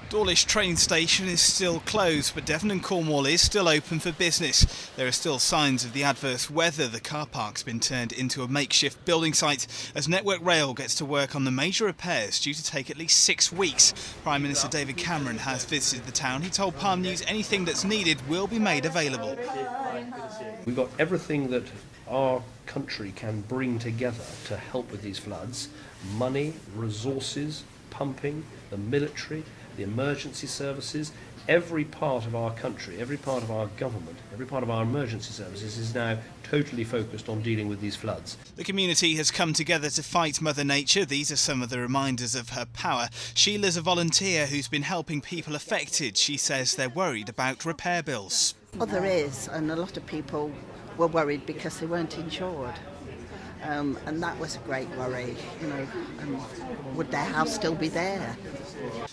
Dawlish train station is still closed, but Devon and Cornwall is still open for business. There are still signs of the adverse weather. The car park's been turned into a makeshift building site as Network Rail gets to work on the major repairs due to take at least 6 weeks. Prime Minister David Cameron has visited the town. He told Palm News anything that's needed will be made available. We've got everything that our country can bring together to help with these floods: money, resources, pumping, the military, the emergency services. Every part of our country, every part of our government, every part of our emergency services is now totally focused on dealing with these floods. The community has come together to fight Mother Nature. These are some of the reminders of her power. Sheila's a volunteer who's been helping people affected. She says they're worried about repair bills. Well, there is, and a lot of people were worried because they weren't insured. And that was a great worry, would their house still be there?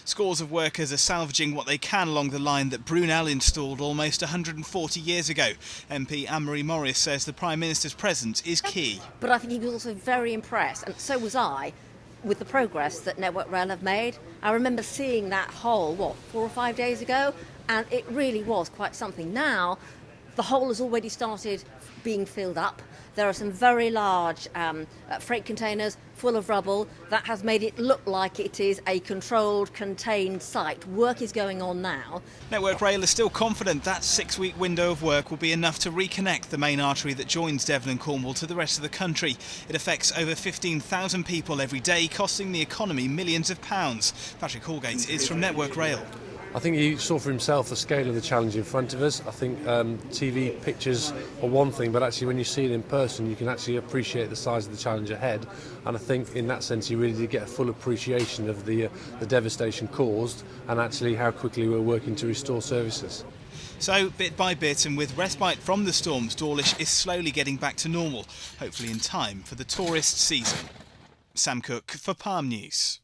Scores of workers are salvaging what they can along the line that Brunel installed almost 140 years ago. MP Anne-Marie Morris says the Prime Minister's presence is key. But I think he was also very impressed, and so was I, with the progress that Network Rail have made. I remember seeing that hole, 4 or 5 days ago, and it really was quite something. Now, the hole has already started being filled up. There are some very large freight containers full of rubble. That has made it look like it is a controlled, contained site. Work is going on now. Network Rail is still confident that 6-week window of work will be enough to reconnect the main artery that joins Devon and Cornwall to the rest of the country. It affects over 15,000 people every day, costing the economy millions of pounds. Patrick Hallgate is from Network Rail. I think he saw for himself the scale of the challenge in front of us. I think TV pictures are one thing, but actually when you see it in person, you can actually appreciate the size of the challenge ahead. And I think in that sense, he really did get a full appreciation of the devastation caused and actually how quickly we're working to restore services. So, bit by bit, and with respite from the storms, Dawlish is slowly getting back to normal, hopefully in time for the tourist season. Sam Cook for Palm News.